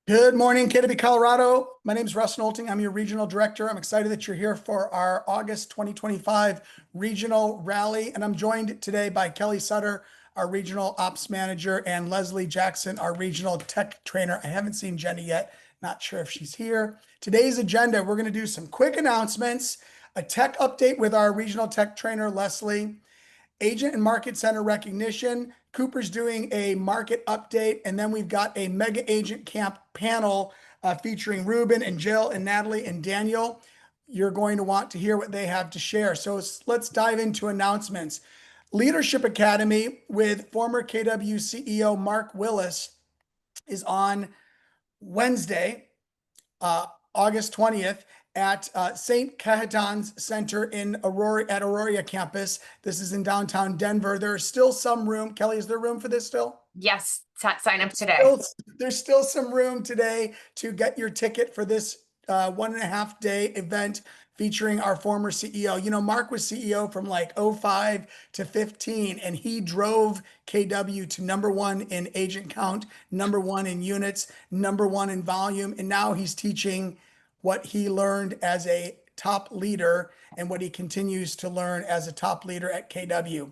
Good morning, KW Colorado. My name is Russ Nolting. I'm your regional director. I'm excited that you're here for our August 2025 regional rally. And I'm joined today by Kelly Sutter, our regional ops manager, and Leslie Jackson, our regional tech trainer. I haven't seen Jenny yet. Not sure if she's here. Today's agenda, we're going to do some quick announcements, a tech update with our regional tech trainer, Leslie, agent and market center recognition. Cooper's doing a market update, and then we've got a mega agent camp panel featuring Ruben and Jill and Natalie and Daniel. You're going to want to hear what they have to share. So let's dive into announcements. Leadership Academy with former KW CEO Mark Willis is on Wednesday, August 20th, at St. Cajetan's Center in Aurora campus. This is in downtown Denver. There's still some room. Kelly, is there room for this still? Yes, sign up today. There's still some room today to get your ticket for this 1.5 day event featuring our former CEO. You know, Mark was CEO from like 05 to 15, and he drove KW to #1 in agent count, #1 in units, #1 in volume, and now he's teaching what he learned as a top leader and what he continues to learn as a top leader at KW.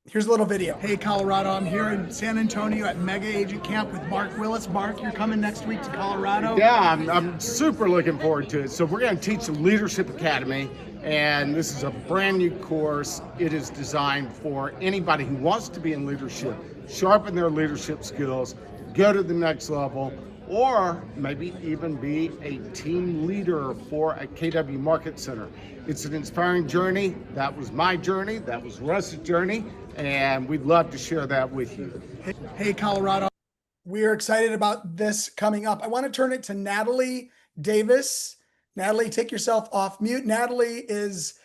Here's a little video. Hey, Colorado, I'm here in San Antonio at Mega Agent Camp with Mark Willis. Mark, you're coming next week to Colorado? Yeah, I'm super looking forward to it. So we're going to teach the Leadership Academy, and this is a brand new course. It is designed for anybody who wants to be in leadership, sharpen their leadership skills, go to the next level, or maybe even be a team leader for a KW Market Center. It's an inspiring journey. That was my journey. That was Russ's journey. And we'd love to share that with you. Hey, Colorado. We're excited about this coming up. I want to turn it to Natalie Davis. Natalie, take yourself off mute. Natalie is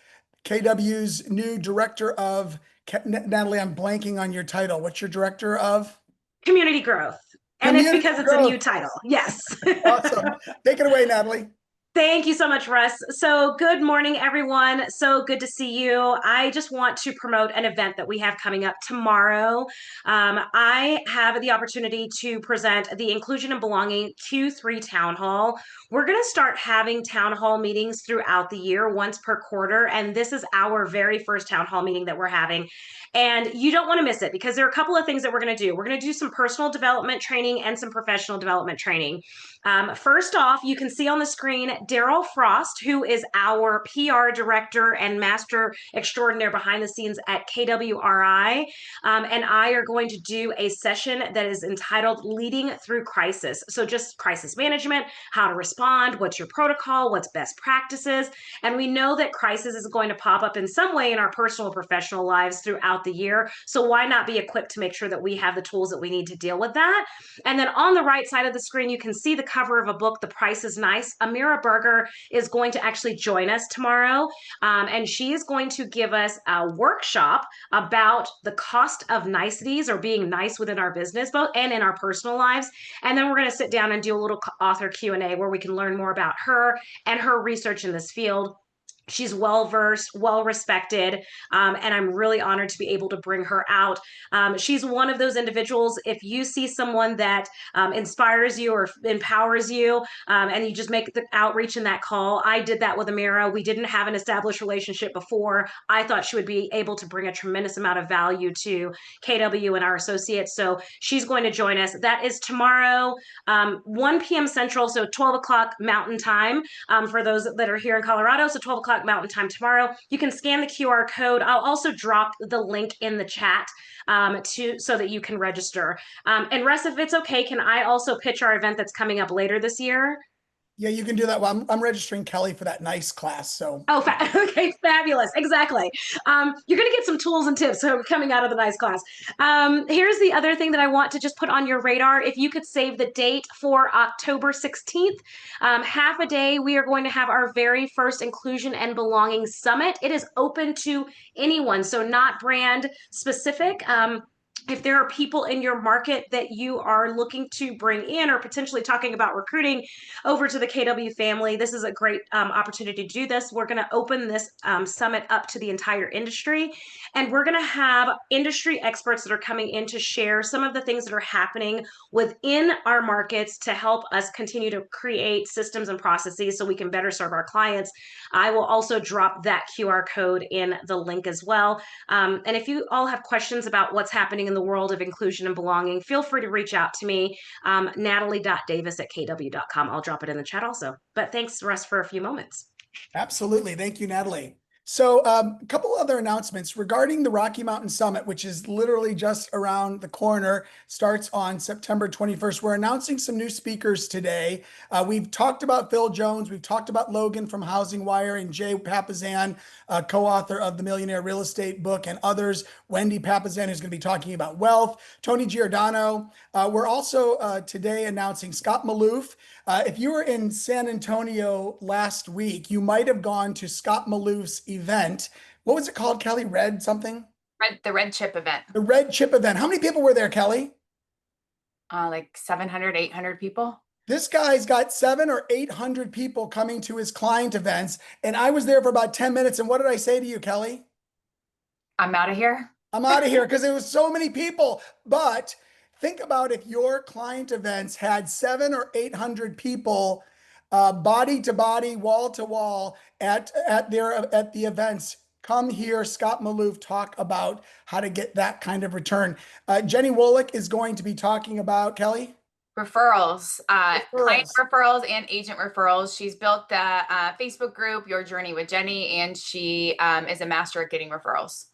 KW's new director of, Natalie, I'm blanking on your title. What's your director of? Community growth. And it's because it's a new title. Yes. Awesome. Take it away, Natalie. Thank you so much, Russ. So good morning, everyone. So good to see you. I just want to promote an event that we have coming up tomorrow. I have the opportunity to present the Inclusion and Belonging Q3 Town Hall. We're going to start having town hall meetings throughout the year, once per quarter. And this is our very first town hall meeting that we're having. And you don't want to miss it because there are a couple of things that we're going to do. We're going to do some personal development training and some professional development training. First off, you can see on the screen Daryl Frost, who is our PR director and master extraordinaire behind the scenes at KWRI, and I are going to do a session that is entitled Leading Through Crisis. So just crisis management, how to respond, what's your protocol, what's best practices. And we know that crisis is going to pop up in some way in our personal and professional lives throughout the year. So why not be equipped to make sure that we have the tools that we need to deal with that? And then on the right side of the screen, you can see the cover of a book, The Price is Nice. Amira Berger is going to actually join us tomorrow. And she is going to give us a workshop about the cost of niceties, or being nice within our business, both and in our personal lives. And then we're going to sit down and do a little author Q&A where we can learn more about her and her research in this field. She's well versed, well respected, and I'm really honored to be able to bring her out. She's one of those individuals. If you see someone that inspires you or empowers you, and you just make the outreach in that call, I did that with Amira. We didn't have an established relationship before. I thought she would be able to bring a tremendous amount of value to KW and our associates. So she's going to join us. That is tomorrow, 1 p.m. Central, so 12 o'clock Mountain Time for those that are here in Colorado. So 12 o'clock Mountain Time tomorrow. You can scan the QR code. I'll also drop the link in the chat so that you can register. And Russ, if it's okay, can I also pitch our event that's coming up later this year? Yeah, you can do that. Well, I'm registering Kelly for that nice class. So okay, fabulous. Exactly. You're going to get some tools and tips coming out of the nice class. Here's the other thing that I want to just put on your radar. If you could save the date for October 16th, half a day, we are going to have our very first Inclusion and Belonging Summit. It is open to anyone, so not brand specific. If there are people in your market that you are looking to bring in or potentially talking about recruiting over to the KW family, this is a great opportunity to do this. We're going to open this summit up to the entire industry, and we're going to have industry experts that are coming in to share some of the things that are happening within our markets to help us continue to create systems and processes so we can better serve our clients. I will also drop that QR code in the link as well. And if you all have questions about what's happening in the world of inclusion and belonging, feel free to reach out to me, natalie.davis@kw.com. I'll drop it in the chat also. But thanks, Russ, for a few moments. absolutely. Thank you, Natalie. So a couple other announcements regarding the Rocky Mountain Summit, which is literally just around the corner, starts on September 21st. We're announcing some new speakers today. We've talked about Phil Jones. We've talked about Logan from Housing Wire and Jay Papazan, co-author of the Millionaire Real Estate book, and others. Wendy Papazan, who's going to be talking about wealth. Tony Giordano. We're also today announcing Scott Maloof. If you were in San Antonio last week, you might have gone to Scott Maloof's event. What was it called, Kelly? Red something? The Red Chip event. The Red Chip event. How many people were there, Kelly? Like 700, 800 people. This guy's got 700 or 800 people coming to his client events. And I was there for about 10 minutes. And what did I say to you, Kelly? I'm out of here. I'm out of here because there was so many people. But think about if your client events had 700 or 800 people, body to body, wall to wall at the events. Come hear Scott Maloof talk about how to get that kind of return. Jenny Wolick is going to be talking about, Kelly? Referrals, client referrals and agent referrals. She's built the Facebook group, Your Journey with Jenny, and she is a master at getting referrals.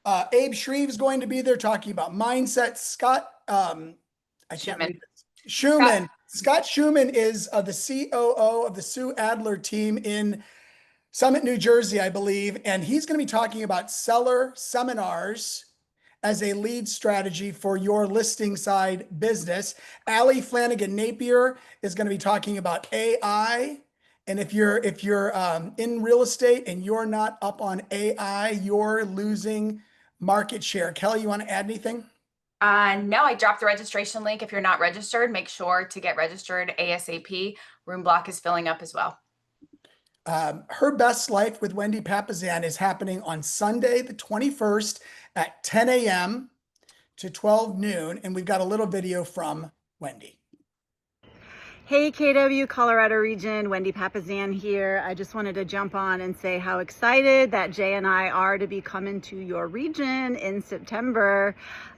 Abe Shreve's going to be there talking about mindset. Scott, Schumann. Scott Schumann is the COO of the Sue Adler team in Summit, New Jersey, I believe. And he's going to be talking about seller seminars as a lead strategy for your listing side business. Allie Flanagan Napier is going to be talking about AI. And if you're in real estate and you're not up on AI, you're losing market share. Kelly, you want to add anything? No, I dropped the registration link. If you're not registered, make sure to get registered ASAP. Room block is filling up as well. Her Best Life with Wendy Papazan is happening on Sunday, the 21st at 10 a.m. to 12 noon. And we've got a little video from Wendy. Hey KW Colorado region, Wendy Papazan here. I just wanted to jump on and say how excited that Jay and I are to be coming to your region in September.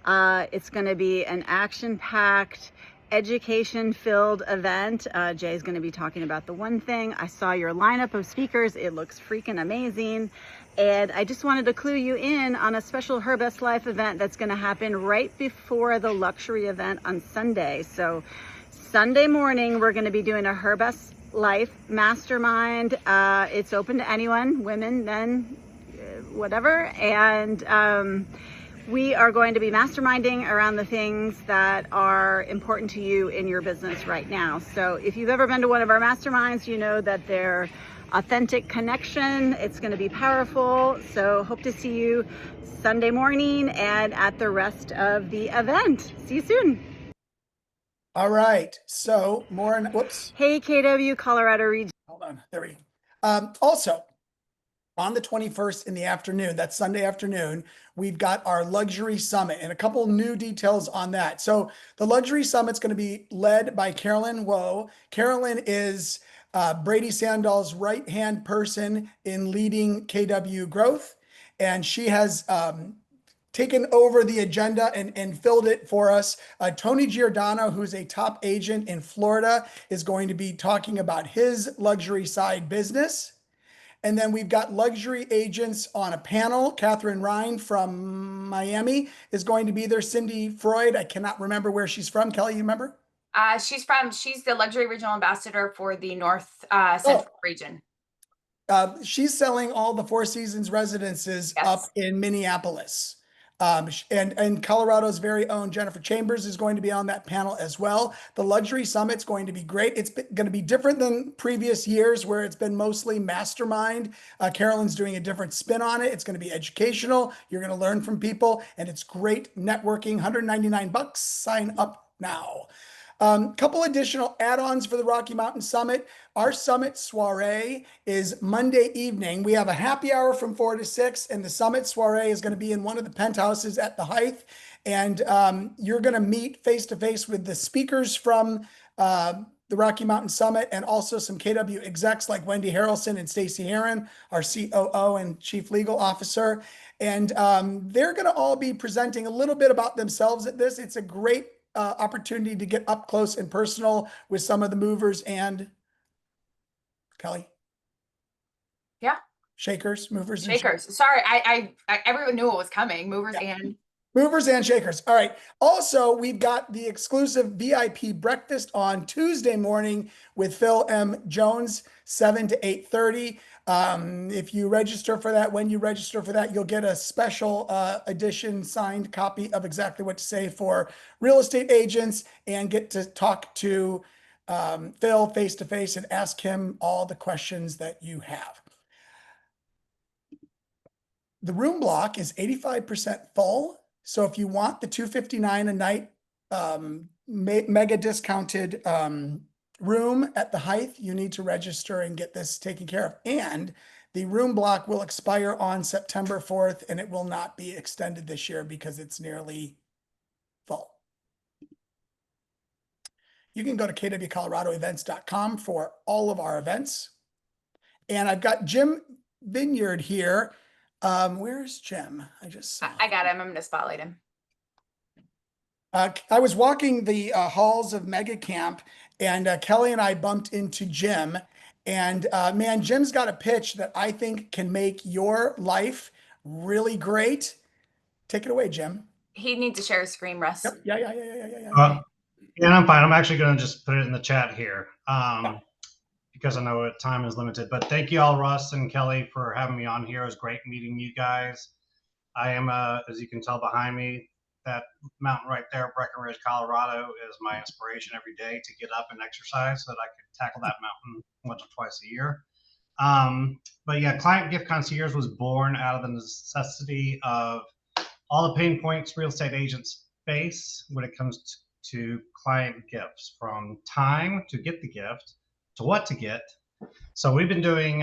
It's going to be an action-packed, education-filled event. Jay's going to be talking about the one thing. I saw your lineup of speakers. It looks freaking amazing. And I just wanted to clue you in on a special Her Best Life event that's going to happen right before the luxury event on Sunday. So Sunday morning, we're going to be doing a Her Best Life mastermind. It's open to anyone, women, men, whatever. And we are going to be masterminding around the things that are important to you in your business right now. So if you've ever been to one of our masterminds, you know that they're authentic connection. It's going to be powerful. So hope to see you Sunday morning and at the rest of the event. See you soon. All right. So more, whoops. Hey, KW Colorado region. Hold on. There we go. Also, on the 21st in the afternoon, that's Sunday afternoon, we've got our luxury summit and a couple new details on that. So the luxury summit's going to be led by Carolyn Woe. Carolyn is Brady Sandall's right-hand person in leading KW growth. And she has taken over the agenda and filled it for us. Tony Giordano, who's a top agent in Florida, is going to be talking about his luxury side business. And then we've got luxury agents on a panel. Catherine Ryan from Miami is going to be there. Cindy Freud, I cannot remember where she's from. Kelly, you remember? She's the luxury regional ambassador for the North Central region. She's selling all the Four Seasons residences up in Minneapolis. And Colorado's very own Jennifer Chambers is going to be on that panel as well. The Luxury Summit's going to be great. It's going to be different than previous years where it's been mostly mastermind. Carolyn's doing a different spin on it. It's going to be educational. You're going to learn from people, and it's great networking. $199. Sign up now. Couple additional add-ons for the Rocky Mountain Summit. Our summit soiree is Monday evening. We have a happy hour from 4 to 6, and the summit soiree is going to be in one of the penthouses at the Height. And you're going to meet face-to-face with the speakers from the Rocky Mountain Summit and also some KW execs like Wendy Harrelson and Stacy Heron, our COO and Chief Legal Officer. And they're going to all be presenting a little bit about themselves at this. It's a great opportunity to get up close and personal with some of the movers and Kelly. Yeah. Shakers, movers, shakers. And shakers. Sorry, I everyone knew it was coming. Movers and movers and shakers. All right. Also, we've got the exclusive VIP breakfast on Tuesday morning with Phil M. Jones, 7 to 8:30. If you register for that, when you register for that, you'll get a special edition signed copy of Exactly What to Say for real estate agents and get to talk to Phil face to face and ask him all the questions that you have. The room block is 85% full. So if you want the $259 a night mega discounted room at the Height, you need to register and get this taken care of. And the room block will expire on September 4th, and it will not be extended this year because it's nearly full. You can go to kwcoloradoevents.com for all of our events. And I've got Jim Vineyard here. Where's Jim? I got him. I'm going to spotlight him. I was walking the halls of Mega Camp, and Kelly and I bumped into Jim. And man, Jim's got a pitch that I think can make your life really great. Take it away, Jim. He needs to share his screen, Russ. Yep. Yeah. Yeah, I'm fine. I'm actually going to just put it in the chat here because I know time is limited. But thank you all, Russ and Kelly, for having me on here. It was great meeting you guys. I am, as you can tell behind me, that mountain right there, Breckenridge, Colorado, is my inspiration every day to get up and exercise so that I could tackle that mountain once or twice a year. But yeah, Client Gift Concierge was born out of the necessity of all the pain points real estate agents face when it comes to client gifts, from time to get the gift to what to get. So we've been doing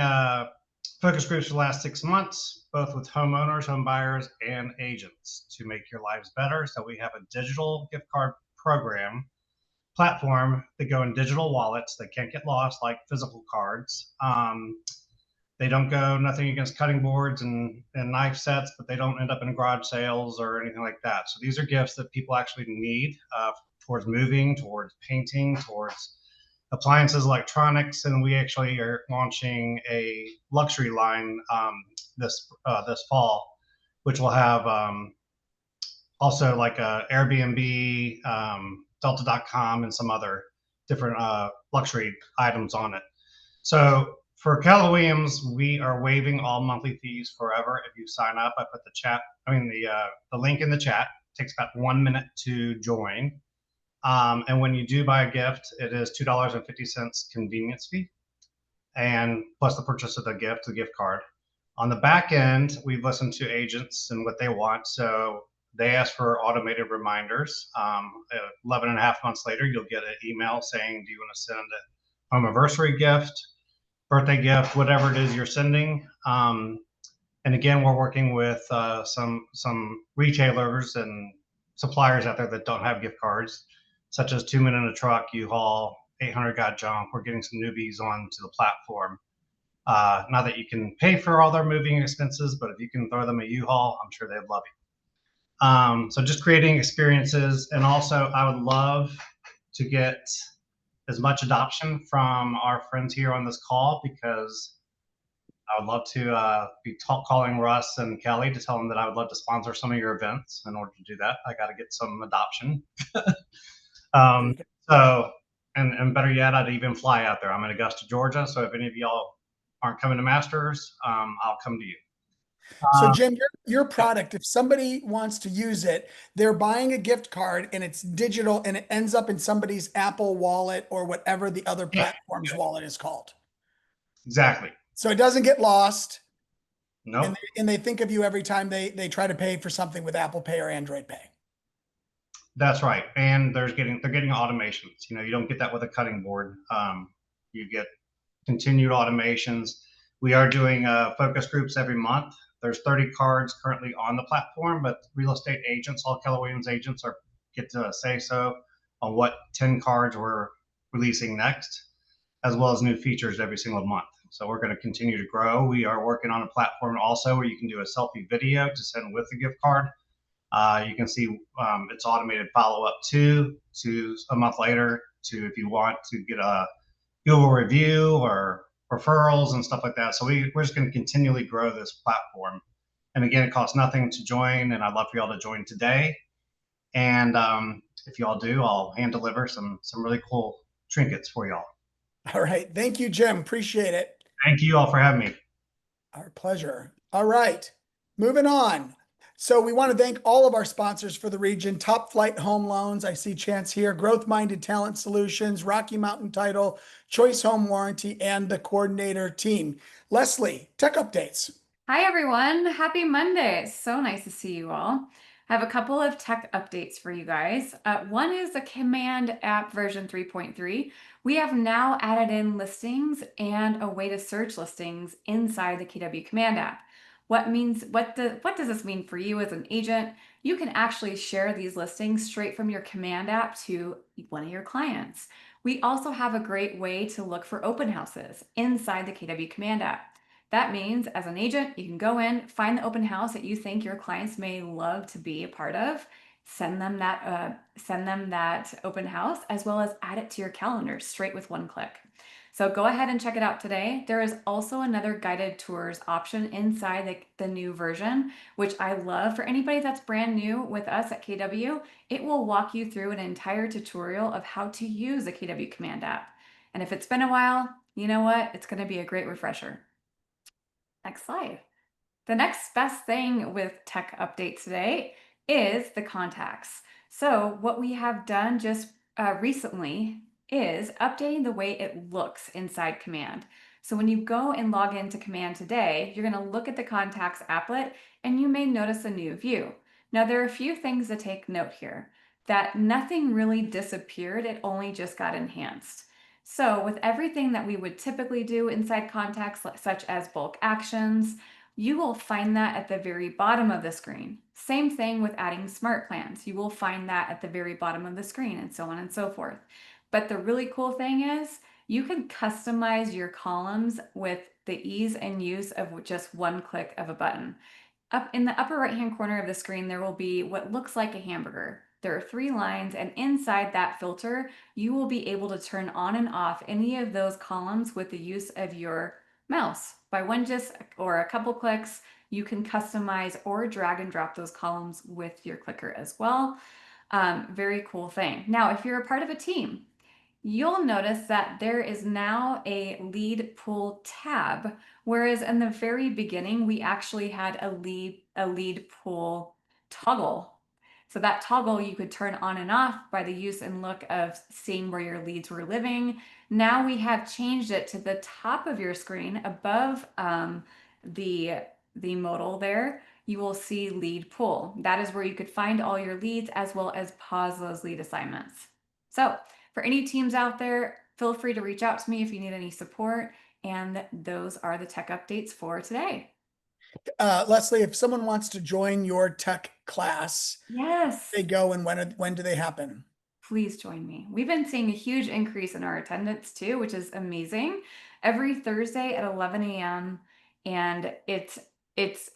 focus groups for the last 6 months, both with homeowners, home buyers, and agents to make your lives better. So we have a digital gift card program platform that go in digital wallets that can't get lost like physical cards. They don't go, nothing against cutting boards and knife sets, but they don't end up in garage sales or anything like that. So these are gifts that people actually need towards moving, towards painting, towards appliances, electronics, and we actually are launching a luxury line this fall, which will have also like a Airbnb, Delta.com, and some other different luxury items on it. So for Keller Williams, we are waiving all monthly fees forever if you sign up. I put the link in the chat. It takes about 1 minute to join. And when you do buy a gift, it is $2.50 convenience fee, and plus the purchase of the gift card. On the back end, we've listened to agents and what they want. So they ask for automated reminders. 11 and a half months later, you'll get an email saying, do you want to send a home anniversary gift? birthday gift, whatever it is you're sending. And again, we're working with some retailers and suppliers out there that don't have gift cards, such as 2 Men in a Truck, U-Haul, 800 Got Junk. We're getting some newbies onto the platform. Not that you can pay for all their moving expenses, but if you can throw them a U-Haul, I'm sure they'd love you. So just creating experiences. And also, I would love to get as much adoption from our friends here on this call, because I would love to be calling Russ and Kelly to tell them that I would love to sponsor some of your events. In order to do that, I got to get some adoption. So, and better yet, I'd even fly out there. I'm in Augusta, Georgia. So if any of y'all aren't coming to Masters, I'll come to you. So Jim, your product, if somebody wants to use it, they're buying a gift card and it's digital and it ends up in somebody's Apple wallet or whatever the other platform's wallet is called. Exactly. So it doesn't get lost. Nope. And they think of you every time they try to pay for something with Apple Pay or Android Pay. That's right. And they're getting automations. You know, you don't get that with a cutting board. You get continued automations. We are doing focus groups every month. There's 30 cards currently on the platform, but real estate agents, all Keller Williams agents, get to say so on what 10 cards we're releasing next, as well as new features every single month. So we're going to continue to grow. We are working on a platform also where you can do a selfie video to send with the gift card. You can see it's automated follow-up to a month later, to if you want to get a Google review or referrals and stuff like that. So we're just going to continually grow this platform. And again, it costs nothing to join, and I'd love for y'all to join today. And if y'all do, I'll hand deliver some really cool trinkets for y'all. All right. Thank you, Jim. Appreciate it. Thank you all for having me. Our pleasure. All right. Moving on. So we want to thank all of our sponsors for the region: Top Flight Home Loans, I see Chance here, Growth Minded Talent Solutions, Rocky Mountain Title, Choice Home Warranty, and the coordinator team. Leslie, tech updates. Hi, everyone. Happy Monday. So nice to see you all. I have a couple of tech updates for you guys. One is the Command app version 3.3. We have now added in listings and a way to search listings inside the KW Command app. What does this mean for you as an agent? You can actually share these listings straight from your Command app to one of your clients. We also have a great way to look for open houses inside the KW Command app. That means as an agent, you can go in, find the open house that you think your clients may love to be a part of, send them that open house, as well as add it to your calendar straight with one click. So go ahead and check it out today. There is also another guided tours option inside the new version, which I love. For anybody that's brand new with us at KW, it will walk you through an entire tutorial of how to use the KW Command app. And if it's been a while, you know what? It's going to be a great refresher. Next slide. The next best thing with tech updates today is the contacts. So what we have done just recently is updating the way it looks inside Command. So when you go and log into Command today, you're going to look at the contacts applet and you may notice a new view. Now there are a few things to take note here. That nothing really disappeared, it only just got enhanced. So with everything that we would typically do inside contacts, such as bulk actions, you will find that at the very bottom of the screen. Same thing with adding smart plans. You will find that at the very bottom of the screen, and so on and so forth. But the really cool thing is you can customize your columns with the ease and use of just one click of a button. Up in the upper right-hand corner of the screen, there will be what looks like a hamburger. There are 3 lines, and inside that filter, you will be able to turn on and off any of those columns with the use of your mouse. By one just or a couple clicks, you can customize or drag and drop those columns with your clicker as well. Very cool thing. Now, if you're a part of a team, you'll notice that there is now a lead pool tab, whereas in the very beginning, we actually had a lead pool toggle. So that toggle you could turn on and off by the use and look of seeing where your leads were living. Now we have changed it to the top of your screen above the modal there. You will see lead pool. That is where you could find all your leads as well as pause those lead assignments. So for any teams out there, feel free to reach out to me if you need any support. And those are the tech updates for today. Leslie, if someone wants to join your tech class, Yes. they go, and when do they happen? Please join me. We've been seeing a huge increase in our attendance too, which is amazing. Every Thursday at 11 a.m. and it's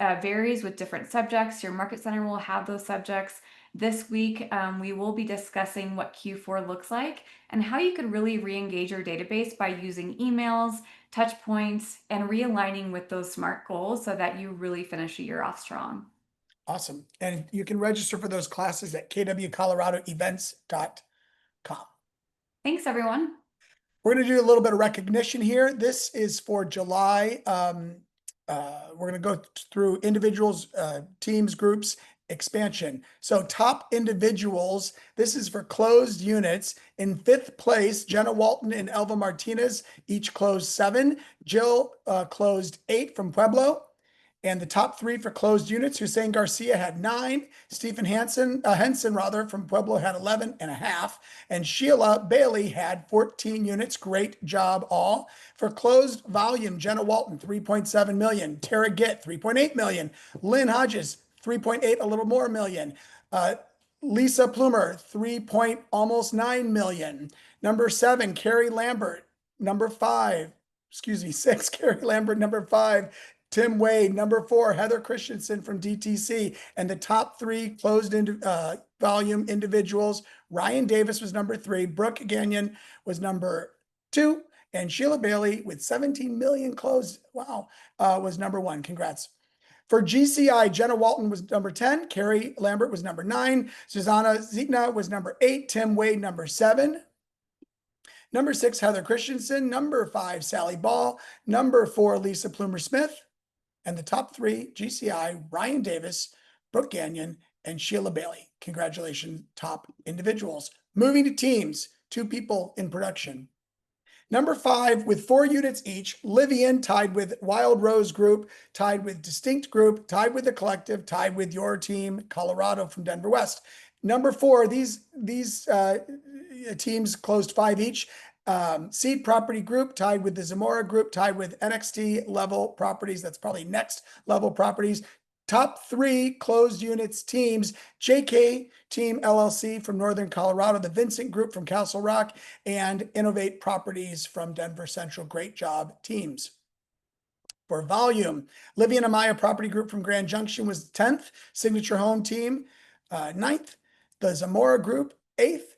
varies with different subjects. Your market center will have those subjects. This week, we will be discussing what Q4 looks like and how you could really re-engage your database by using emails, touch points, and realigning with those SMART goals so that you really finish the year off strong. Awesome. And you can register for those classes at kwcoloradoevents.com. Thanks, everyone. We're going to do a little bit of recognition here. This is for July. We're going to go through individuals, teams, groups, expansion. So top individuals, this is for closed units. In 5th place, Jenna Walton and Elva Martinez, each closed 7. Jill closed 8 from Pueblo. And the top 3 for closed units, Hussein Garcia had 9. Stephen Henson from Pueblo had 11.5. And Sheila Bailey had 14 units. Great job all. For closed volume, Jenna Walton, 3.7 million. Tara Gitt, 3.8 million. Lynn Hodges, 3.8, a little more million. Lisa Plumer, almost 9 million. Number 7, Carrie Lambert. Number 6, Carrie Lambert. Number 5, Tim Wade. Number 4, Heather Christensen from DTC. And the top 3 closed volume individuals, Ryan Davis was number 3, Brooke Gagnon was number 2, and Sheila Bailey with 17 million closed, wow, was number 1. Congrats. For GCI, Jenna Walton was number 10, Carrie Lambert was number 9, Susanna Zigna was number 8, Tim Wade number 7. Number 6, Heather Christensen. Number 5, Sally Ball. Number 4, Lisa Plumer Smith. And the top 3, GCI, Ryan Davis, Brooke Gagnon, and Sheila Bailey. Congratulations, top individuals. Moving to teams, 2 people in production. Number 5, with 4 units each, Livian tied with Wild Rose Group, tied with Distinct Group, tied with The Collective, tied with your team, Colorado from Denver West. Number 4, these teams closed 5 each. Seed Property Group tied with the Zamora Group, tied with NXT Level Properties. That's probably Next Level Properties. Top 3 closed units teams, JK Team LLC from Northern Colorado, the Vincent Group from Castle Rock, and Innovate Properties from Denver Central. Great job, teams. For volume, Livia and Amaya Property Group from Grand Junction was 10th, Signature Home Team 9th, the Zamora Group 8th,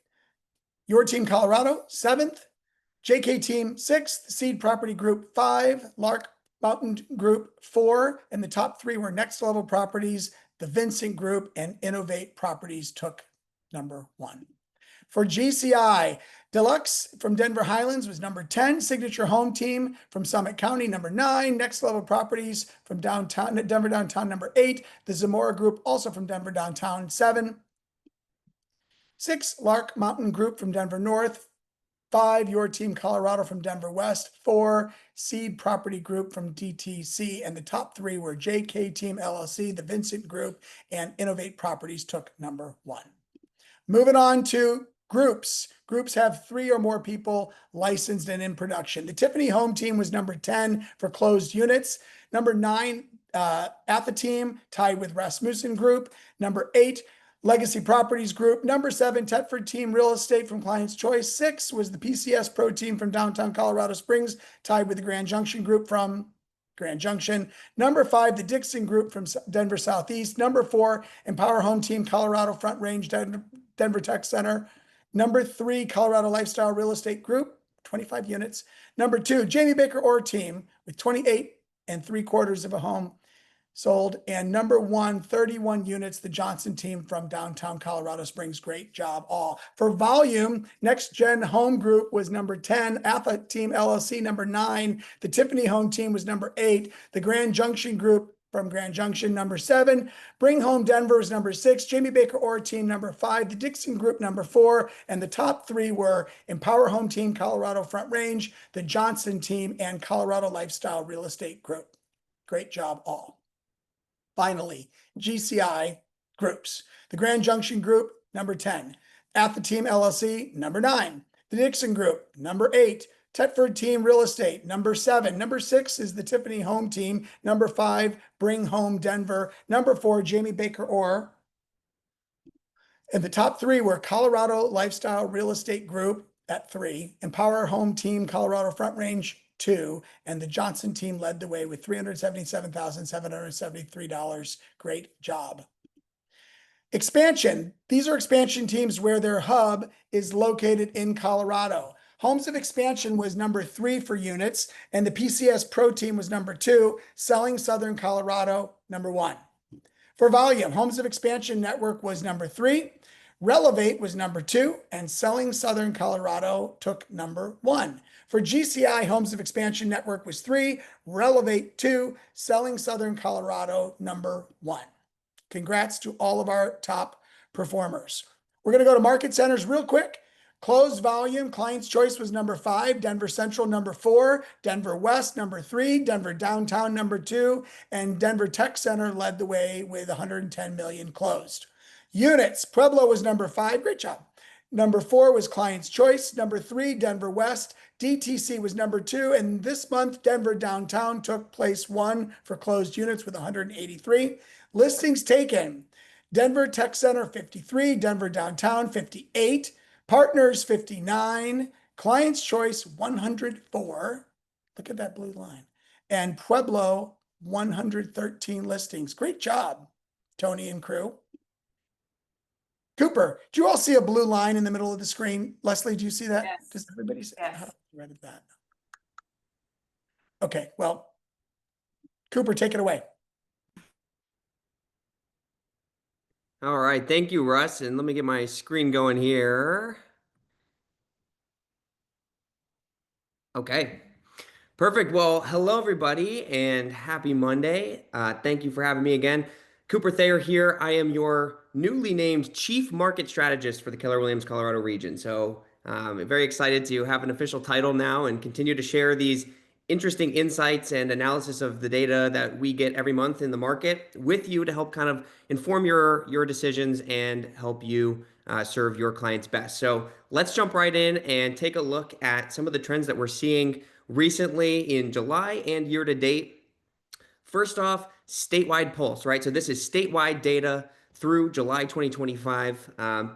Your Team Colorado 7th, JK Team 6th, Seed Property Group 5, Lark Mountain Group 4, and the top 3 were Next Level Properties, the Vincent Group, and Innovate Properties took number 1. For GCI, Deluxe from Denver Highlands was number 10, Signature Home Team from Summit County number 9, Next Level Properties from Denver Downtown number 8, the Zamora Group also from Denver Downtown 7, 6, Lark Mountain Group from Denver North, 5, Your Team Colorado from Denver West, 4, Seed Property Group from DTC, and the top 3 were JK Team LLC, the Vincent Group, and Innovate Properties took number 1. Moving on to groups. Groups have 3 or more people licensed and in production. The Tiffany Home Team was number 10 for closed units. Number 9, Atha Team, tied with Rasmussen Group. Number 8, Legacy Properties Group. Number 7, Tetford Team Real Estate from Client's Choice. 6 was the PCS Pro Team from downtown Colorado Springs, tied with the Grand Junction Group from Grand Junction. Number 5, the Dixon Group from Denver Southeast. Number 4, Empower Home Team Colorado Front Range Denver Tech Center. Number 3, Colorado Lifestyle Real Estate Group, 25 units. Number 2, Jamie Baker Orr Team with 28 3/4 of a home sold. And number 1, 31 units, the Johnson Team from downtown Colorado Springs. Great job all. For volume, Next Gen Home Group was number 10, Atha Team LLC number 9, the Tiffany Home Team was number 8, the Grand Junction Group from Grand Junction number 7, Bring Home Denver is number 6, Jamie Baker Orr Team number 5, the Dixon Group number 4, and the top 3 were Empower Home Team Colorado Front Range, the Johnson Team, and Colorado Lifestyle Real Estate Group. Great job all. Finally, GCI groups. The Grand Junction Group, number 10. Atha Team LLC, number 9. The Dixon Group, number 8. Tetford Team Real Estate, number 7. Number 6 is the Tiffany Home Team. Number 5, Bring Home Denver. Number 4, Jamie Baker Orr. And the top 3 were Colorado Lifestyle Real Estate Group at 3, Empower Home Team Colorado Front Range 2, and the Johnson team led the way with $377,773. Great job. Expansion. These are expansion teams where their hub is located in Colorado. Homes of Expansion was number 3 for units, and the PCS Pro team was number 2, Selling Southern Colorado, number 1. For volume, Homes of Expansion Network was number 3, Relevate was number 2, and Selling Southern Colorado took number 1. For GCI, Homes of Expansion Network was 3, Relevate 2, Selling Southern Colorado number 1. Congrats to all of our top performers. We're going to go to market centers real quick. Closed volume, Client's Choice was number 5, Denver Central number 4, Denver West number 3, Denver Downtown number 2, and Denver Tech Center led the way with 110 million closed. Units, Pueblo was number 5, great job. Number 4 was Client's Choice. Number 3, Denver West. DTC was number 2. And this month, Denver Downtown took place 1 for closed units with 183. Listings taken. Denver Tech Center, 53. Denver Downtown, 58. Partners, 59. Client's Choice, 104. Look at that blue line. And Pueblo, 113 listings. Great job, Tony and crew. Cooper, do you all see a blue line in the middle of the screen? Leslie, do you see that? Yes. Does everybody see Yes. how do I read that? Okay, well, Cooper, take it away. All right, thank you, Russ. And let me get my screen going here. Okay, perfect. Well, hello, everybody, and happy Monday. Thank you for having me again. Cooper Thayer here. I am your newly named Chief Market Strategist for the Keller Williams Colorado region. So I'm very excited to have an official title now and continue to share these interesting insights and analysis of the data that we get every month in the market with you to help kind of inform your decisions and help you serve your clients best. So let's jump right in and take a look at some of the trends that we're seeing recently in July and year to date. First off, statewide pulse, right? So this is statewide data through July 2025.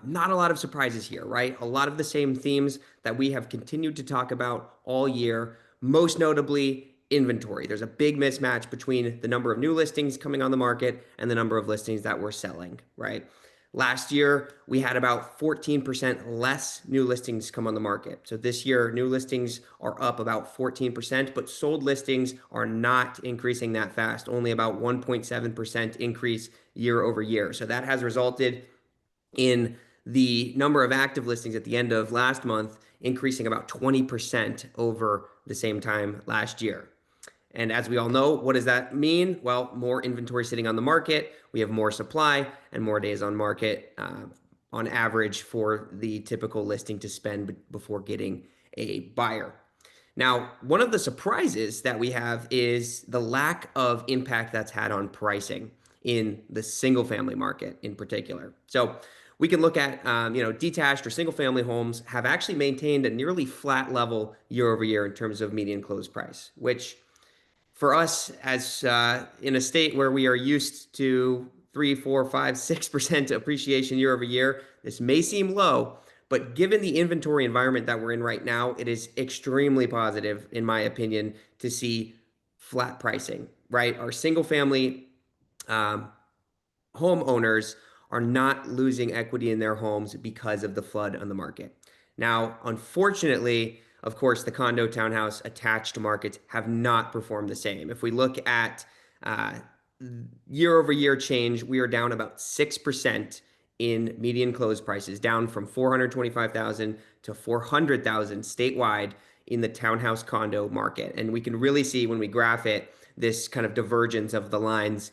Not a lot of surprises here, right? A lot of the same themes that we have continued to talk about all year, most notably inventory. There's a big mismatch between the number of new listings coming on the market and the number of listings that we're selling, right? Last year, we had about 14% less new listings come on the market. So this year, new listings are up about 14%, but sold listings are not increasing that fast, only about 1.7% increase year over year. So that has resulted in the number of active listings at the end of last month increasing about 20% over the same time last year. And as we all know, what does that mean? Well, more inventory sitting on the market. We have more supply and more days on market on average for the typical listing to spend before getting a buyer. Now, one of the surprises that we have is the lack of impact that's had on pricing in the single family market in particular. So we can look at, detached or single family homes have actually maintained a nearly flat level year over year in terms of median close price, which for us, as in a state where we are used to 3, 4, 5, 6% appreciation year over year, this may seem low, but given the inventory environment that we're in right now, it is extremely positive, in my opinion, to see flat pricing, right? Our single family homeowners are not losing equity in their homes because of the flood on the market. Now, unfortunately, of course, the condo townhouse attached markets have not performed the same. If we look at year over year change, we are down about 6% in median close prices, down from 425,000 to 400,000 statewide in the townhouse condo market. And we can really see when we graph it, this kind of divergence of the lines.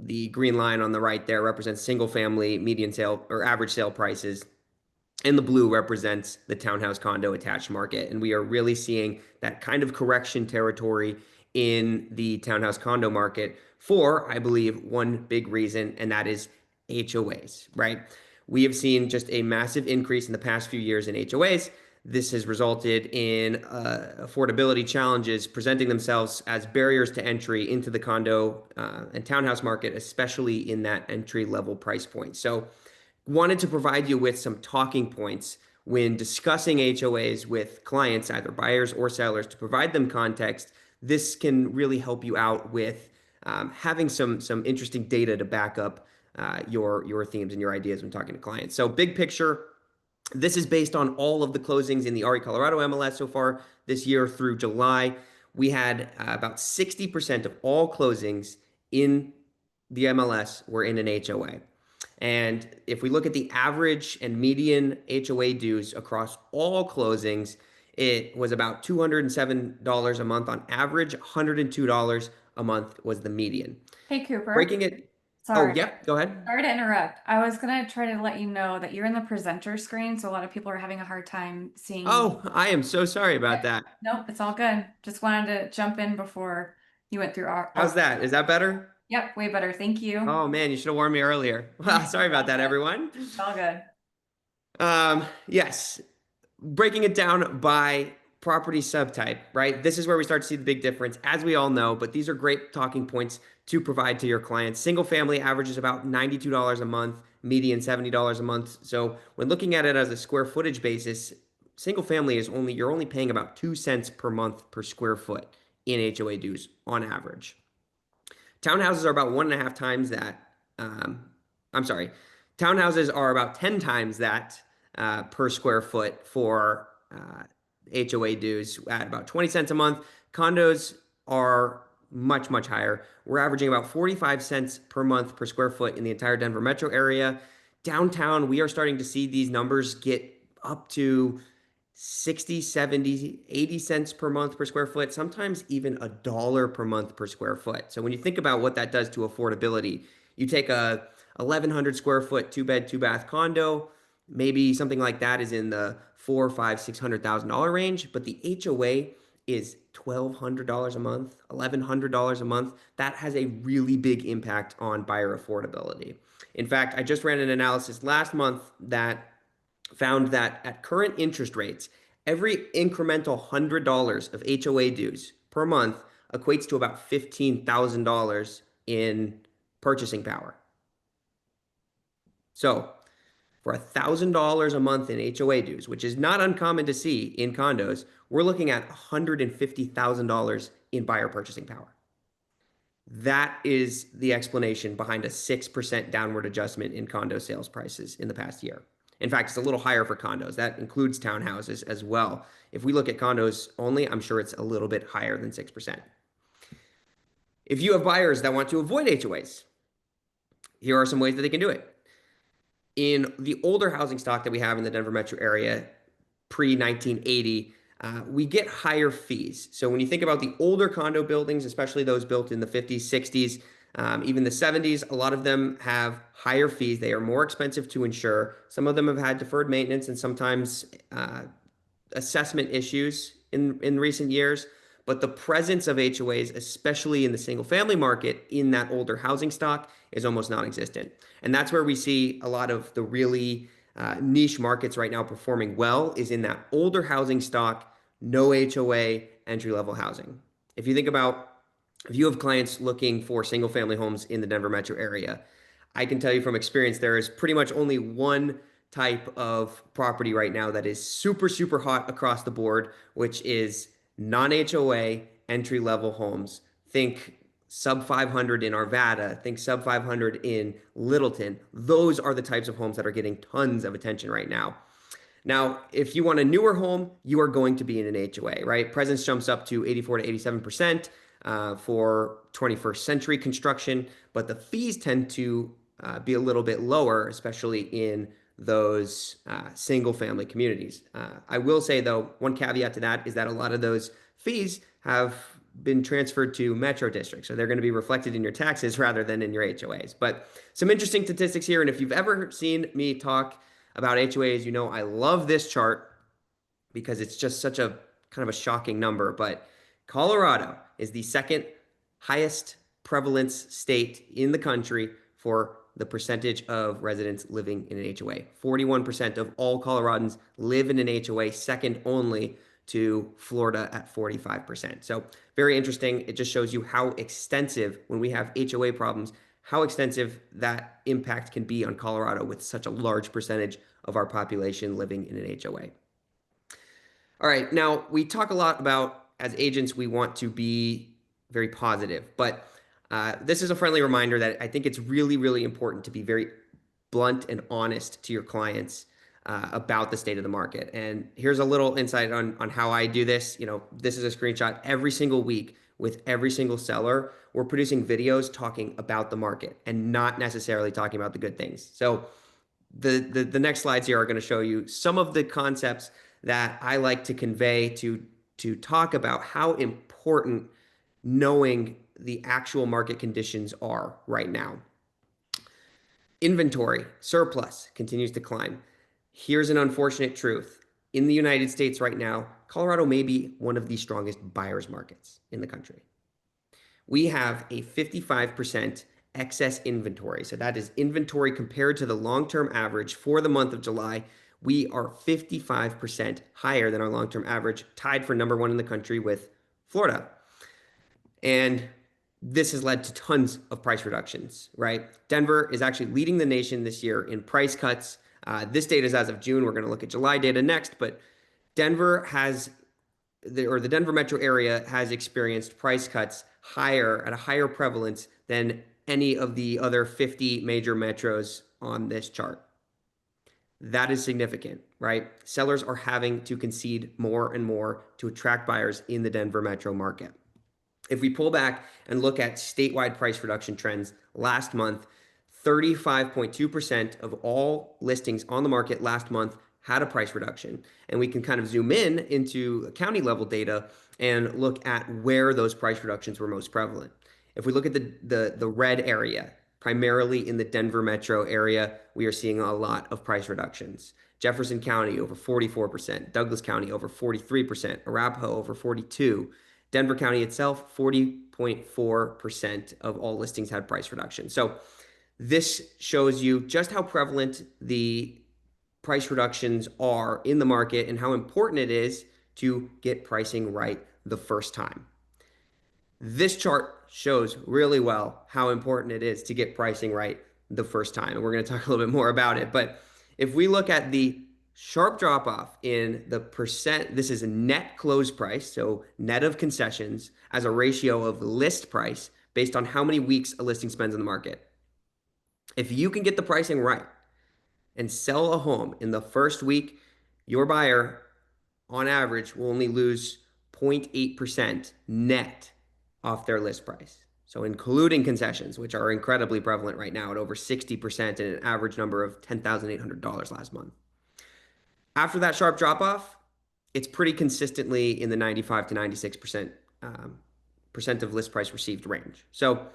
The green line on the right there represents single family median sale or average sale prices. And the blue represents the townhouse condo attached market. And we are really seeing that kind of correction territory in the townhouse condo market for, I believe, one big reason, and that is HOAs, right? We have seen just a massive increase in the past few years in HOAs. This has resulted in affordability challenges presenting themselves as barriers to entry into the condo and townhouse market, especially in that entry level price point. So, wanted to provide you with some talking points when discussing HOAs with clients, either buyers or sellers, to provide them context. This can really help you out with having some interesting data to back up your themes and your ideas when talking to clients. So, big picture. This is based on all of the closings in the RE Colorado MLS so far this year through July. We had about 60% of all closings in the MLS were in an HOA. And if we look at the average and median HOA dues across all closings, it was about $207 a month on average. $102 a month was the median. Hey, Cooper. Breaking it. Sorry. Oh, yeah, go ahead. Sorry to interrupt. I was going to try to let you know that you're in the presenter screen, so a lot of people are having a hard time seeing. Oh, I am so sorry about that. Nope, it's all good. Just wanted to jump in before you went through our. How's that? Is that better? Yep, way better. Thank you. Oh man, you should have warned me earlier. Sorry about that, everyone. It's all good. Yes, breaking it down by property subtype, right? This is where we start to see the big difference, as we all know, but these are great talking points to provide to your clients. Single family averages about $92 a month, median $70 a month. So when looking at it as a square footage basis, single family is you're only paying about 2 cents per month per square foot in HOA dues on average. Townhouses are about 1.5 times that. Townhouses are about 10 times that per square foot for HOA dues at about 20 cents a month. Condos are much, much higher. We're averaging about 45 cents per month per square foot in the entire Denver metro area. Downtown, we are starting to see these numbers get up to 60, 70, 80 cents per month per square foot, sometimes even $1 per month per square foot. So when you think about what that does to affordability, you take a 1,100 square foot 2-bed, 2-bath condo, maybe something like that is in the $400,000, $500,000, $600,000 range, but the HOA is $1,200 a month, $1,100 a month. That has a really big impact on buyer affordability. In fact, I just ran an analysis last month that found that at current interest rates, every incremental $100 of HOA dues per month equates to about $15,000 in purchasing power. So for $1,000 a month in HOA dues, which is not uncommon to see in condos, we're looking at $150,000 in buyer purchasing power. That is the explanation behind a 6% downward adjustment in condo sales prices in the past year. In fact, it's a little higher for condos. That includes townhouses as well. If we look at condos only, I'm sure it's a little bit higher than 6%. If you have buyers that want to avoid HOAs, here are some ways that they can do it. In the older housing stock that we have in the Denver metro area, pre-1980, we get higher fees. So when you think about the older condo buildings, especially those built in the 50s, 60s, even the 70s, a lot of them have higher fees. They are more expensive to insure. Some of them have had deferred maintenance and sometimes assessment issues in recent years. But the presence of HOAs, especially in the single family market in that older housing stock, is almost non-existent. And that's where we see a lot of the really niche markets right now performing well, is in that older housing stock, no HOA, entry-level housing. If you think about, if you have clients looking for single family homes in the Denver metro area, I can tell you from experience, there is pretty much only one type of property right now that is super, super hot across the board, which is non-HOA entry-level homes. Think sub 500 in Arvada, think sub 500 in Littleton. Those are the types of homes that are getting tons of attention right now. Now, if you want a newer home, you are going to be in an HOA, right? Presence jumps up to 84 to 87% for 21st century construction, but the fees tend to be a little bit lower, especially in those single family communities. I will say though, one caveat to that is that a lot of those fees have been transferred to metro districts. So they're going to be reflected in your taxes rather than in your HOAs. But some interesting statistics here. And if you've ever seen me talk about HOAs, you know I love this chart because it's just such a kind of a shocking number. But Colorado is the second highest prevalence state in the country for the percentage of residents living in an HOA. 41% of all Coloradans live in an HOA, second only to Florida at 45%. So very interesting. It just shows you how extensive, when we have HOA problems, how extensive that impact can be on Colorado with such a large percentage of our population living in an HOA. All right, now we talk a lot about, as agents, we want to be very positive, but this is a friendly reminder that I think it's really, really important to be very blunt and honest to your clients about the state of the market. And here's a little insight on how I do this. You know, this is a screenshot every single week with every single seller. We're producing videos talking about the market and not necessarily talking about the good things. So the next slides here are going to show you some of the concepts that I like to convey to talk about how important knowing the actual market conditions are right now. Inventory surplus continues to climb. Here's an unfortunate truth. In the United States right now, Colorado may be one of the strongest buyers markets in the country. We have a 55% excess inventory. So that is inventory compared to the long-term average for the month of July. We are 55% higher than our long-term average, tied for number one in the country with Florida. And this has led to tons of price reductions, right? Denver is actually leading the nation this year in price cuts. This data is as of June. We're going to look at July data next, but Denver has, the Denver metro area has experienced price cuts at a higher prevalence than any of the other 50 major metros on this chart. That is significant, right? Sellers are having to concede more and more to attract buyers in the Denver metro market. If we pull back and look at statewide price reduction trends last month, 35.2% of all listings on the market last month had a price reduction. And we can kind of zoom in into county level data and look at where those price reductions were most prevalent. If we look at the red area, primarily in the Denver metro area, we are seeing a lot of price reductions. Jefferson County over 44%, Douglas County over 43%, Arapahoe over 42%. Denver County itself, 40.4% of all listings had price reduction. So this shows you just how prevalent the price reductions are in the market and how important it is to get pricing right the first time. This chart shows really well how important it is to get pricing right the first time. And we're going to talk a little bit more about it. But if we look at the sharp drop off in the percent, this is a net close price, so net of concessions, as a ratio of list price based on how many weeks a listing spends in the market. If you can get the pricing right and sell a home in the first week, your buyer on average will only lose 0.8% net off their list price. So including concessions, which are incredibly prevalent right now at over 60% and an average number of $10,800 last month. After that sharp drop off, it's pretty consistently in the 95 to 96% percent of list price received range. So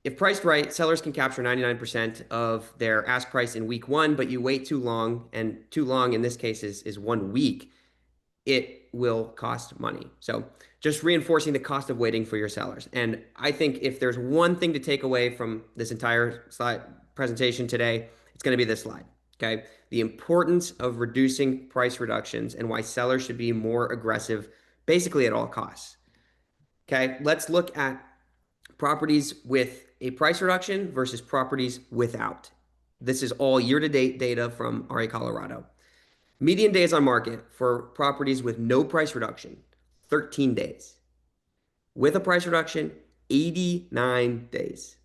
if priced right, sellers can capture 99% of their ask price in week one, but you wait too long, and too long in this case is 1 week, it will cost money. So just reinforcing the cost of waiting for your sellers. And I think if there's one thing to take away from this entire slide presentation today, it's going to be this slide. Okay, the importance of reducing price reductions and why sellers should be more aggressive basically at all costs. Okay, let's look at properties with a price reduction versus properties without. This is all year-to-date data from RA Colorado. Median days on market for properties with no price reduction, 13 days. With a price reduction, 89 days.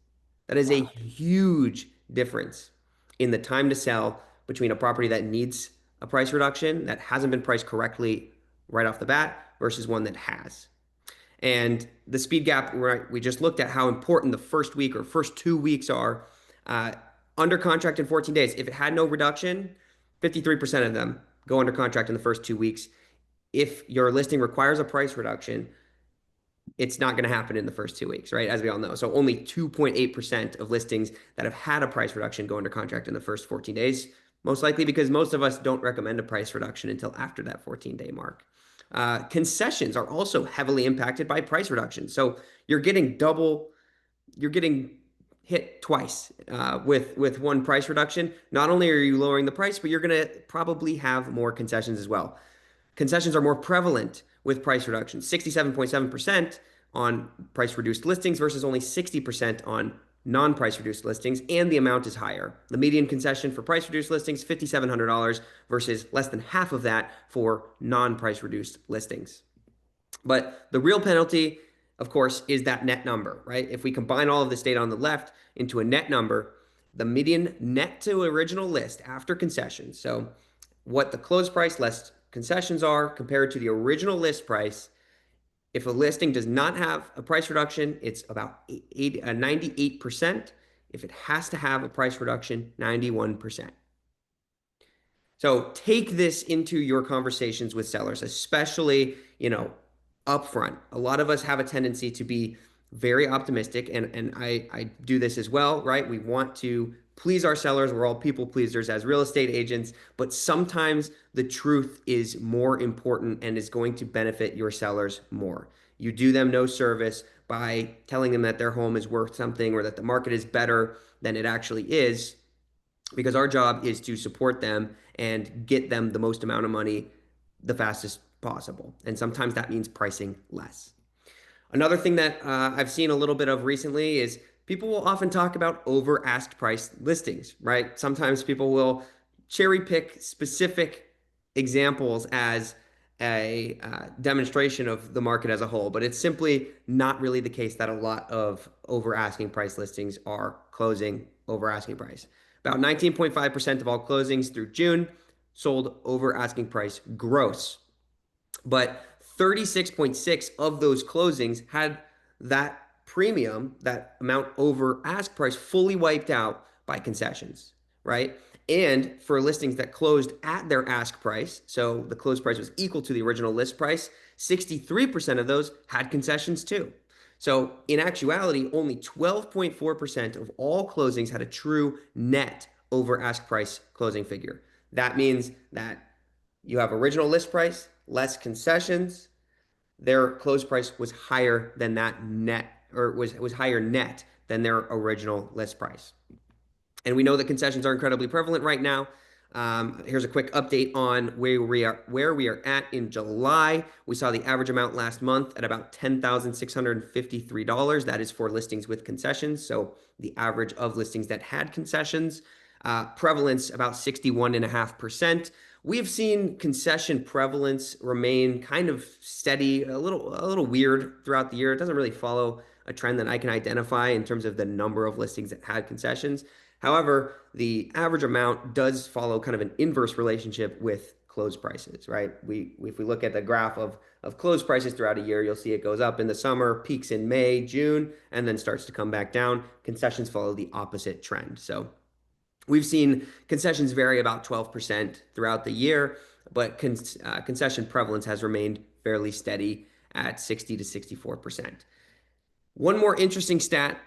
That is a huge difference in the time to sell between a property that needs a price reduction that hasn't been priced correctly right off the bat versus one that has. And the speed gap, we just looked at how important the first week or first 2 weeks are under contract in 14 days. If it had no reduction, 53% of them go under contract in the first 2 weeks. If your listing requires a price reduction, it's not going to happen in the first 2 weeks, right? As we all know. So only 2.8% of listings that have had a price reduction go under contract in the first 14 days, most likely because most of us don't recommend a price reduction until after that 14-day mark. Concessions are also heavily impacted by price reductions. So you're getting hit twice with one price reduction. Not only are you lowering the price, but you're going to probably have more concessions as well. Concessions are more prevalent with price reductions, 67.7% on price reduced listings versus only 60% on non-price reduced listings, and the amount is higher. The median concession for price reduced listings, $5,700 versus less than half of that for non-price reduced listings. But the real penalty, of course, is that net number, right? If we combine all of this data on the left into a net number, the median net to original list after concessions, so what the close price less concessions are compared to the original list price. If a listing does not have a price reduction, it's about 98%. If it has to have a price reduction, 91%. So take this into your conversations with sellers, especially, upfront. A lot of us have a tendency to be very optimistic, and I do this as well, right? We want to please our sellers. We're all people pleasers as real estate agents, but sometimes the truth is more important and is going to benefit your sellers more. You do them no service by telling them that their home is worth something or that the market is better than it actually is, because our job is to support them and get them the most amount of money the fastest possible. And sometimes that means pricing less. Another thing that I've seen a little bit of recently is people will often talk about over asked price listings, right? Sometimes people will cherry pick specific examples as a demonstration of the market as a whole, but it's simply not really the case that a lot of over asking price listings are closing over asking price. About 19.5% of all closings through June sold over asking price gross, but 36.6 of those closings had that premium, that amount over ask price, fully wiped out by concessions, right? And for listings that closed at their ask price, so the close price was equal to the original list price, 63% of those had concessions too. So in actuality, only 12.4% of all closings had a true net over ask price closing figure. That means that you have original list price, less concessions, their close price was higher than that net, or was higher net than their original list price. And we know that concessions are incredibly prevalent right now. Here's a quick update on where we are at in July. We saw the average amount last month at about $10,653. That is for listings with concessions. So the average of listings that had concessions. Prevalence about 61.5%. We've seen concession prevalence remain kind of steady, a little weird throughout the year. It doesn't really follow a trend that I can identify in terms of the number of listings that had concessions. However, the average amount does follow kind of an inverse relationship with close prices, right? If we look at the graph of close prices throughout a year, you'll see it goes up in the summer, peaks in May, June, and then starts to come back down. Concessions follow the opposite trend. So we've seen concessions vary about 12% throughout the year, but concession prevalence has remained fairly steady at 60 to 64%. One more interesting stat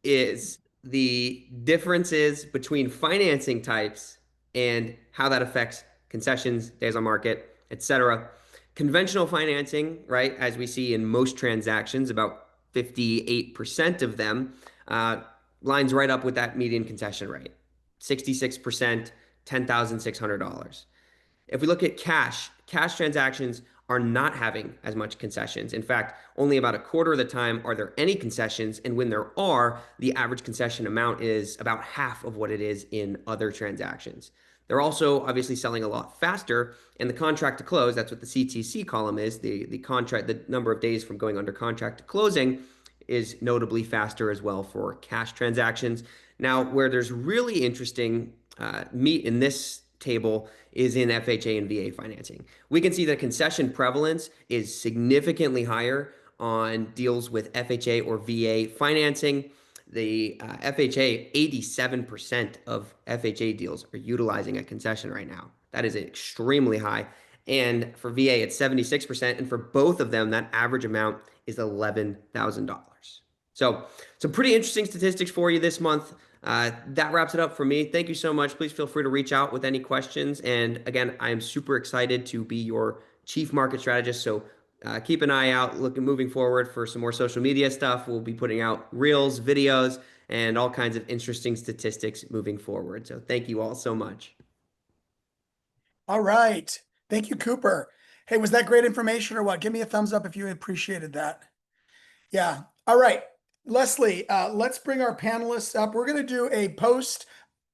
is the differences between financing types and how that affects concessions, days on market, etc. Conventional financing, right, as we see in most transactions, about 58% of them, lines right up with that median concession rate, 66%, $10,600. If we look at cash transactions are not having as much concessions. In fact, only about a quarter of the time are there any concessions, and when there are, the average concession amount is about half of what it is in other transactions. They're also obviously selling a lot faster, and the contract to close, that's what the CTC column is, the contract, the number of days from going under contract to closing, is notably faster as well for cash transactions. Now, where there's really interesting meat in this table is in FHA and VA financing. We can see that concession prevalence is significantly higher on deals with FHA or VA financing. The FHA, 87% of FHA deals are utilizing a concession right now. That is extremely high. And for VA, it's 76%. And for both of them, that average amount is $11,000. So some pretty interesting statistics for you this month. That wraps it up for me. Thank you so much. Please feel free to reach out with any questions. And again, I am super excited to be your chief market strategist. So keep an eye out moving forward for some more social media stuff. We'll be putting out reels, videos, and all kinds of interesting statistics moving forward. So thank you all so much. All right. Thank you, Cooper. Hey, was that great information or what? Give me a thumbs up if you appreciated that. Yeah. All right. Leslie, let's bring our panelists up. We're going to do a post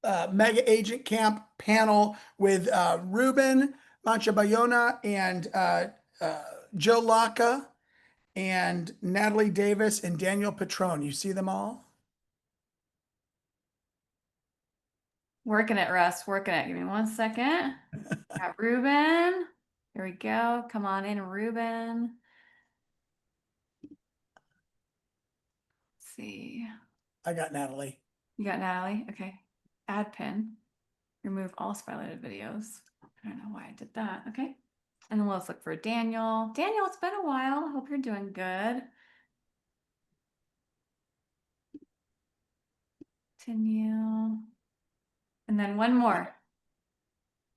Mega Agent Camp panel with Ruben Manchabayona and Jill Laka and Natalie Davis and Daniel Patron. You see them all? Working it, Russ. Working it. Give me 1 second. Got Ruben. Here we go. Come on in, Ruben. Let's see. I got Natalie. You got Natalie? Okay. Add pin. Remove all spotlighted videos. I don't know why I did that. Okay. And then let's look for Daniel. Daniel, it's been a while. Hope you're doing good. Continue. And then one more.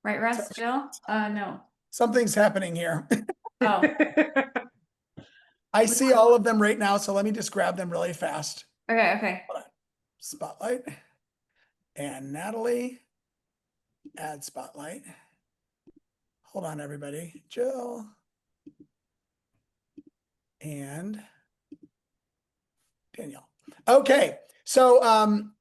Right, Russ? Jill? No. Something's happening here. Oh, I see all of them right now, so let me just grab them really fast. okay. Spotlight. And Natalie. Add spotlight. Hold on, everybody. Jill. And Danielle. Okay, so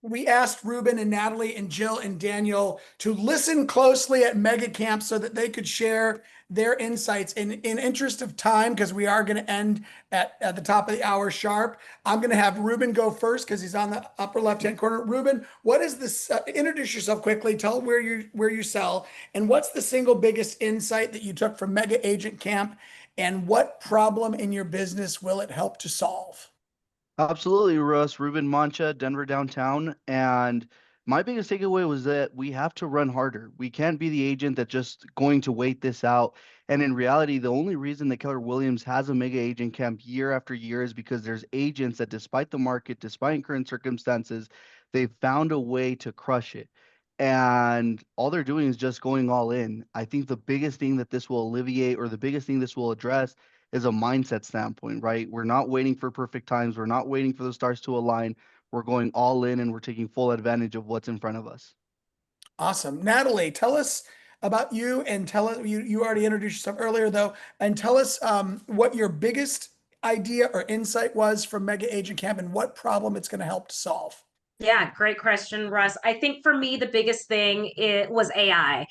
we asked Ruben and Natalie and Jill and Daniel to listen closely at Mega Camp so that they could share their insights. In interest of time, because we are going to end at the top of the hour sharp, I'm going to have Ruben go first because he's on the upper left-hand corner. Ruben, what is this? Introduce yourself quickly. Tell where you sell, and what's the single biggest insight that you took from Mega Agent Camp, and what problem in your business will it help to solve? Absolutely, Russ. Ruben Mancha, Denver downtown. And my biggest takeaway was that we have to run harder. We can't be the agent that's just going to wait this out. And in reality, the only reason that Keller Williams has a mega agent camp year after year is because there's agents that, despite the market, despite current circumstances, they've found a way to crush it. And all they're doing is just going all in. I think the biggest thing that this will alleviate, or the biggest thing this will address, is a mindset standpoint, right? We're not waiting for perfect times. We're not waiting for the stars to align. We're going all in and we're taking full advantage of what's in front of us. Awesome. Natalie, tell us about you, and tell us, you already introduced yourself earlier though, and tell us what your biggest idea or insight was from Mega Agent Camp and what problem it's going to help to solve. Yeah, great question, Russ. I think for me, the biggest thing it was AI.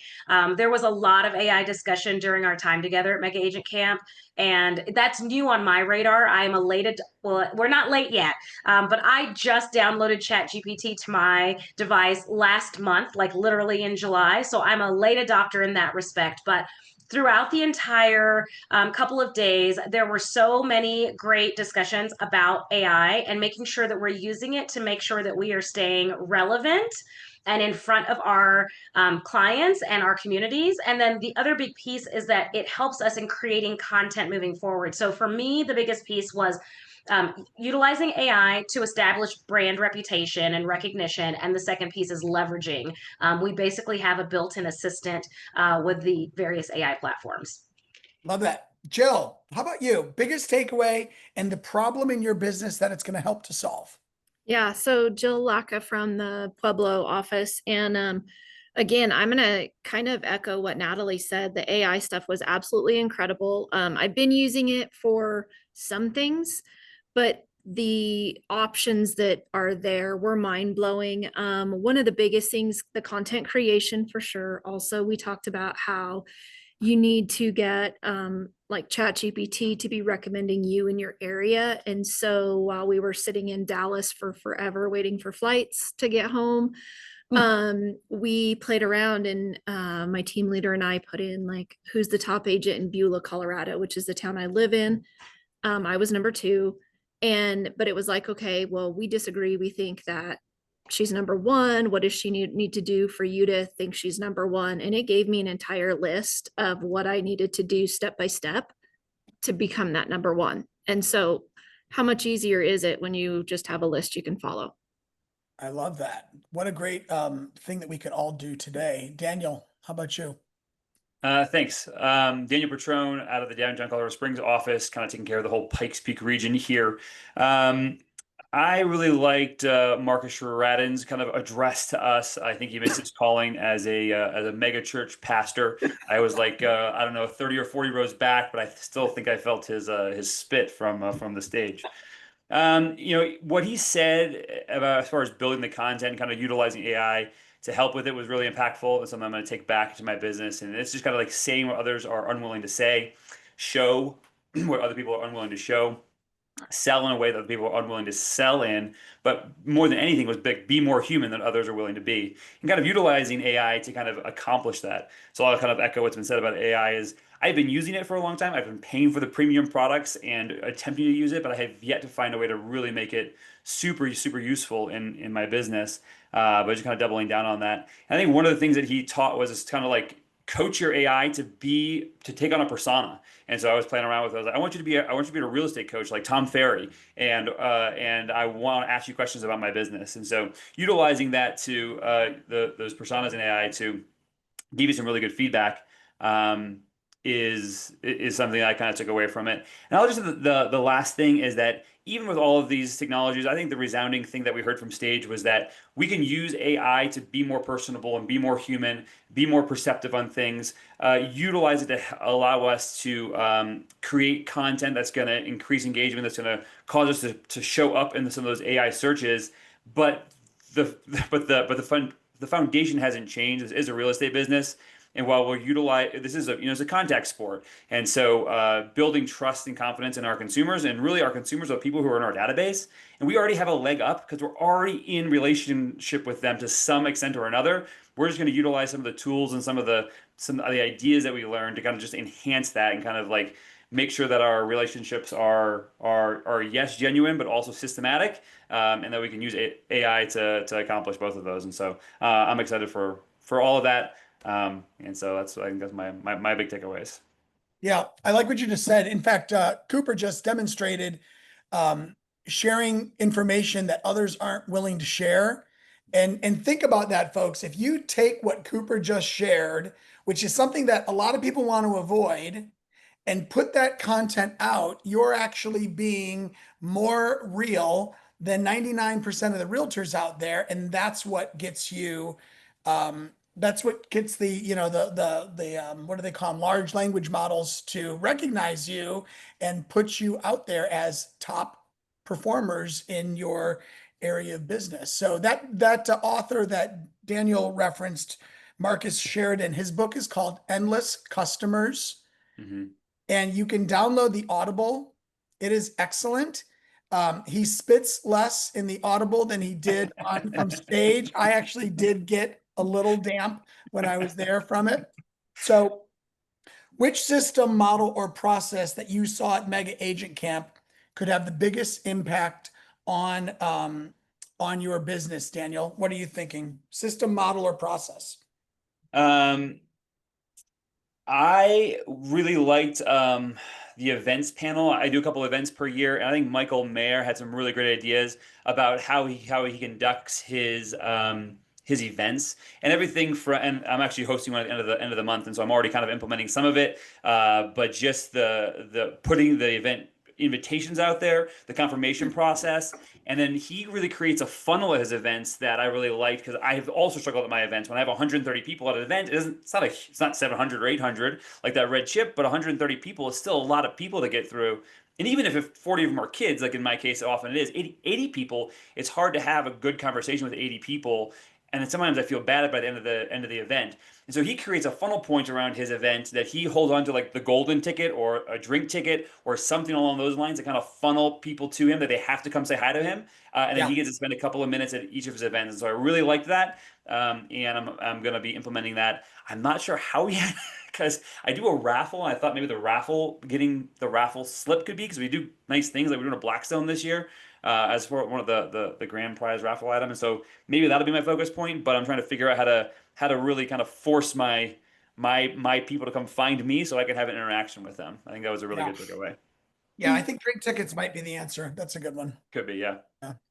There was a lot of AI discussion during our time together at Mega Agent Camp, and that's new on my radar. I'm well, we're not late yet, but I just downloaded ChatGPT to my device last month, like literally in July. So I'm a late adopter in that respect. But throughout the entire couple of days, there were so many great discussions about AI and making sure that we're using it to make sure that we are staying relevant and in front of our clients and our communities. And then the other big piece is that it helps us in creating content moving forward. So for me, the biggest piece was utilizing AI to establish brand reputation and recognition. And the second piece is leveraging. We basically have a built-in assistant with the various AI platforms. Love that. Jill, how about you? Biggest takeaway and the problem in your business that it's going to help to solve? Yeah, so Jill Laka from the Pueblo office. And again, I'm going to kind of echo what Natalie said. The AI stuff was absolutely incredible. I've been using it for some things, but the options that are there were mind-blowing. One of the biggest things, the content creation for sure. Also, we talked about how you need to get like ChatGPT to be recommending you in your area. And so while we were sitting in Dallas for forever waiting for flights to get home, we played around, and my team leader and I put in like, who's the top agent in Beulah, Colorado, which is the town I live in. I was number 2. But it was like, okay, well, we disagree. We think that she's number 1. What does she need to do for you to think she's number 1? And it gave me an entire list of what I needed to do step by step to become that number 1. And so how much easier is it when you just have a list you can follow? I love that. What a great thing that we could all do today. Daniel, how about you? Thanks. Daniel Patron out of the downtown Colorado Springs office, kind of taking care of the whole Pikes Peak region here. I really liked Marcus Sheridan's kind of address to us. I think he missed his calling as a mega church pastor. I was like I don't know 30 or 40 rows back, but I still think I felt his spit from the stage. What he said about as far as building the content, kind of utilizing AI to help with it was really impactful. It's something I'm going to take back to my business, and it's just kind of like saying what others are unwilling to say, show what other people are unwilling to show, sell in a way that people are unwilling to sell in, but more than anything was be more human than others are willing to be, and kind of utilizing AI to kind of accomplish that. So I'll kind of echo what's been said about AI is I've been using it for a long time. I've been paying for the premium products and attempting to use it, but I have yet to find a way to really make it super, super useful in my business. But just kind of doubling down on that. And I think one of the things that he taught was kind of like coach your AI to take on a persona. And so I was playing around with it. I was like, I want you to be a real estate coach like Tom Ferry, and I want to ask you questions about my business. And so utilizing that to those personas in AI to give you some really good feedback is something I kind of took away from it. And I'll just the last thing is that even with all of these technologies, I think the resounding thing that we heard from stage was that we can use AI to be more personable and be more human, be more perceptive on things, utilize it to allow us to create content that's going to increase engagement, that's going to cause us to show up in some of those AI searches. But the foundation hasn't changed. This is a real estate business. And while we'll utilize this is it's a contact sport, and so building trust and confidence in our consumers, and really our consumers are people who are in our database, and we already have a leg up because we're already in relationship with them to some extent or another. We're just going to utilize some of the tools and some of the ideas that we learned to kind of just enhance that and kind of like make sure that our relationships are yes genuine but also systematic, and that we can use AI to accomplish both of those. And so I'm excited for all of that. And so I think that's my big takeaways. Yeah, I like what you just said. In fact, Cooper just demonstrated sharing information that others aren't willing to share. And think about that, folks. If you take what Cooper just shared, which is something that a lot of people want to avoid, and put that content out, you're actually being more real than 99% of the realtors out there. And that's what gets you, that's what gets the what do they call them, large language models to recognize you and put you out there as top performers in your area of business. So that author that Daniel referenced, Marcus Sheridan, his book is called Endless Customers. Mm-hmm. And you can download the Audible. It is excellent. He spits less in the Audible than he did from stage. I actually did get a little damp when I was there from it. So which system, model, or process that you saw at Mega Agent Camp could have the biggest impact on your business, Daniel? What are you thinking? System, model, or process? I really liked the events panel. I do a couple events per year, and I think Michael Mayer had some really great ideas about how he conducts his events and everything. And I'm actually hosting one at the end of the month, and so I'm already kind of implementing some of it. But just the putting the event invitations out there, the confirmation process, and then he really creates a funnel at his events that I really liked, because I have also struggled at my events. When I have 130 people at an event, it's not 700 or 800 like that red chip, but 130 people is still a lot of people to get through. And even if 40 of them are kids, like in my case, often it is 80 people, it's hard to have a good conversation with 80 people. And then sometimes I feel bad by the end of the event. And so he creates a funnel point around his event that he holds on to, like the golden ticket or a drink ticket or something along those lines, to kind of funnel people to him that they have to come say hi to him. And then he gets to spend a couple of minutes at each of his events. And so I really liked that. And I'm going to be implementing that. I'm not sure how yet, because I do a raffle, and I thought maybe getting the raffle slip could be, because we do nice things. Like we're doing a Blackstone this year as for one of the grand prize raffle item. And so maybe that'll be my focus point, but I'm trying to figure out how to really kind of force my people to come find me so I can have an interaction with them. I think that was a really good takeaway. Yeah, I think drink tickets might be the answer. That's a good one. Could be, yeah.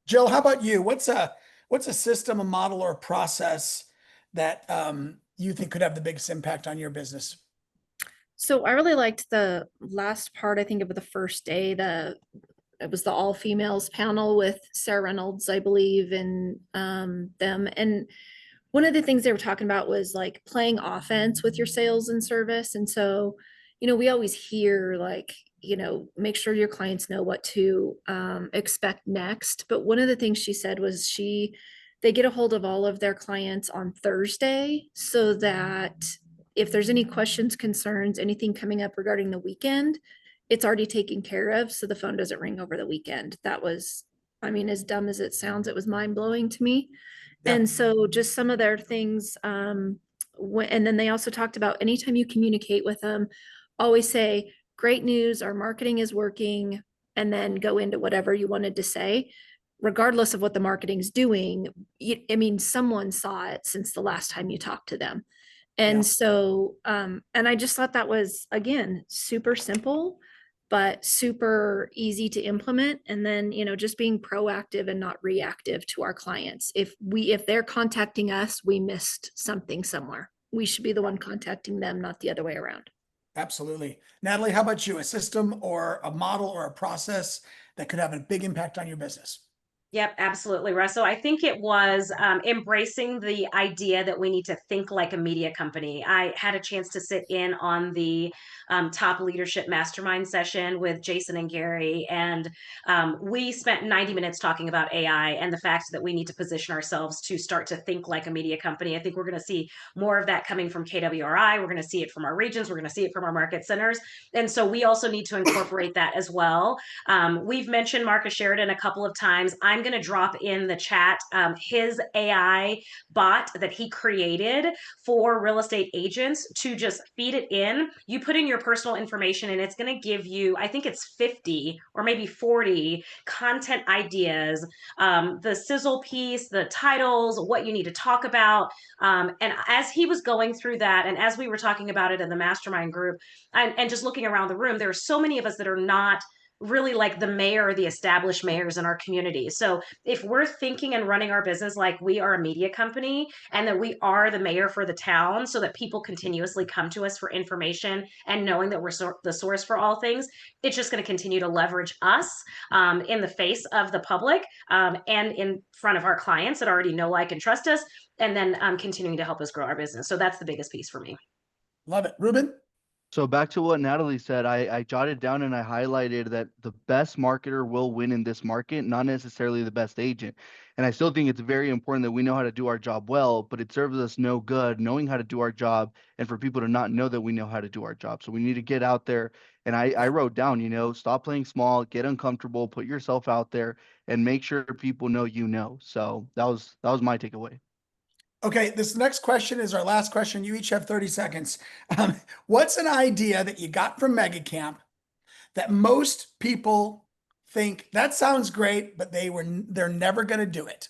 Jill, how about you? What's a system, a model, or a process that you think could have the biggest impact on your business? So I really liked the last part, I think, of the first day, the it was the all females panel with Sarah Reynolds, I believe, and them. And one of the things they were talking about was like playing offense with your sales and service. And so, we always hear like, make sure your clients know what to expect next. But one of the things she said was they get a hold of all of their clients on Thursday so that if there's any questions, concerns, anything coming up regarding the weekend, it's already taken care of. So the phone doesn't ring over the weekend. That was, as dumb as it sounds, it was mind blowing to me. Yeah. And so just some of their things, and then they also talked about anytime you communicate with them, always say, great news, our marketing is working, and then go into whatever you wanted to say, regardless of what the marketing's doing. Someone saw it since the last time you talked to them. And so, and I just thought that was, again, super simple, but super easy to implement. And then, just being proactive and not reactive to our clients. If they're contacting us, we missed something somewhere. We should be the one contacting them, not the other way around. Absolutely. Natalie, how about you? A system or a model or a process that could have a big impact on your business? Yep, absolutely, Russ. So I think it was embracing the idea that we need to think like a media company. I had a chance to sit in on the top leadership mastermind session with Jason and Gary, and we spent 90 minutes talking about AI and the fact that we need to position ourselves to start to think like a media company. I think we're going to see more of that coming from KWRI. We're going to see it from our regions. We're going to see it from our market centers. And so we also need to incorporate that as well. We've mentioned Marcus Sheridan a couple of times. I'm going to drop in the chat his AI bot that he created for real estate agents to just feed it in. You put in your personal information and it's going to give you, I think it's 50 or maybe 40 content ideas, the sizzle piece, the titles, what you need to talk about. And as he was going through that, and as we were talking about it in the mastermind group, and just looking around the room, there are so many of us that are not really like the mayor or the established mayors in our community. So if we're thinking and running our business like we are a media company and that we are the mayor for the town so that people continuously come to us for information and knowing that we're the source for all things, it's just going to continue to leverage us in the face of the public and in front of our clients that already know, like, and trust us, and then continuing to help us grow our business. So that's the biggest piece for me. Love it. Ruben? So back to what Natalie said, I jotted down and I highlighted that the best marketer will win in this market, not necessarily the best agent. And I still think it's very important that we know how to do our job well, but it serves us no good knowing how to do our job and for people to not know that we know how to do our job. So we need to get out there. And I wrote down, stop playing small, get uncomfortable, put yourself out there and make sure people know you know. So that was my takeaway. Okay, this next question is our last question. You each have 30 seconds. What's an idea that you got from Mega Camp that most people think that sounds great, but they're never going to do it?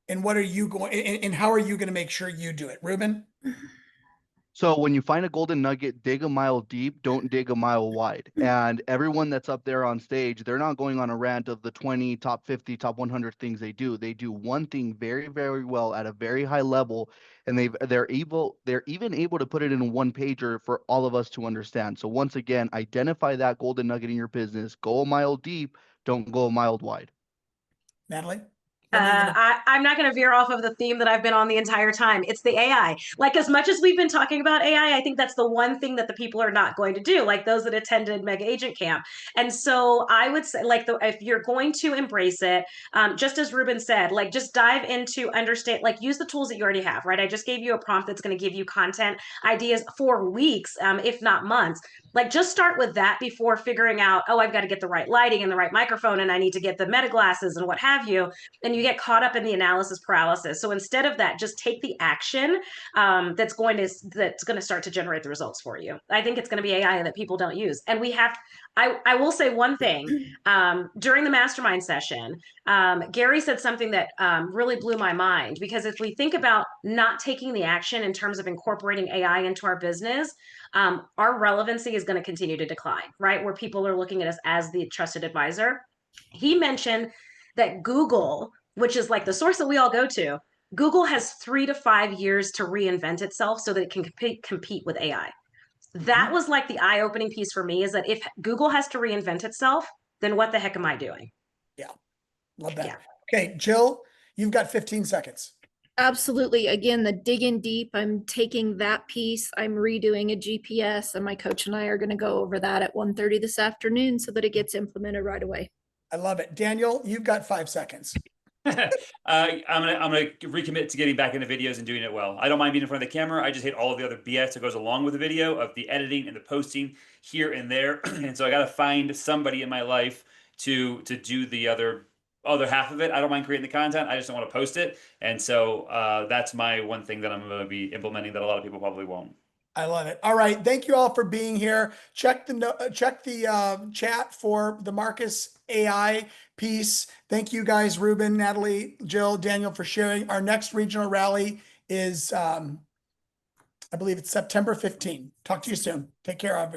And what are you going and how are you going to make sure you do it, Ruben? So when you find a golden nugget, dig a mile deep, don't dig a mile wide. And everyone that's up there on stage, they're not going on a rant of the 20, top 50, top 100 things they do. They do one thing very, very well at a very high level, and they're even able to put it in a one pager for all of us to understand. So once again, identify that golden nugget in your business. Go a mile deep, don't go a mile wide. Natalie? I'm not going to veer off of the theme that I've been on the entire time. It's the AI. Like, as much as we've been talking about AI, I think that's the one thing that the people are not going to do, like those that attended Mega Agent Camp. And so I would say, like, if you're going to embrace it, just as Ruben said, like, just dive into understand, like, use the tools that you already have, right? I just gave you a prompt that's going to give you content ideas for weeks, if not months. Like, just start with that before figuring out, oh, I've got to get the right lighting and the right microphone, and I need to get the meta glasses and what have you. And you get caught up in the analysis paralysis. So instead of that, just take the action that's going to start to generate the results for you. I think it's going to be AI that people don't use. And I will say one thing during the mastermind session, Gary said something that really blew my mind, because if we think about not taking the action in terms of incorporating AI into our business, our relevancy is going to continue to decline, right? Where people are looking at us as the trusted advisor. He mentioned that Google, which is like the source that we all go to, Google has 3 to 5 years to reinvent itself so that it can compete with AI. That was like the eye-opening piece for me, is that if Google has to reinvent itself, then what the heck am I doing? Yeah. Love that. Yeah. Okay, Jill, you've got 15 seconds. Absolutely. Again, the digging deep, I'm taking that piece, I'm redoing a GPS, and my coach and I are going to go over that at 1:30 this afternoon so that it gets implemented right away. I love it. Daniel, you've got 5 seconds. I'm gonna recommit to getting back into videos and doing it well. I don't mind being in front of the camera. I just hate all of the other BS that goes along with the video, of the editing and the posting here and there. And so I got to find somebody in my life to do the other half of it. I don't mind creating the content. I just don't want to post it. And so that's my one thing that I'm going to be implementing that a lot of people probably won't. I love it. All right. Thank you all for being here. Check the chat for the Marcus AI piece. Thank you guys, Ruben, Natalie, Jill, Daniel, for sharing. Our next regional rally is, I believe it's September 15. Talk to you soon. Take care, everybody.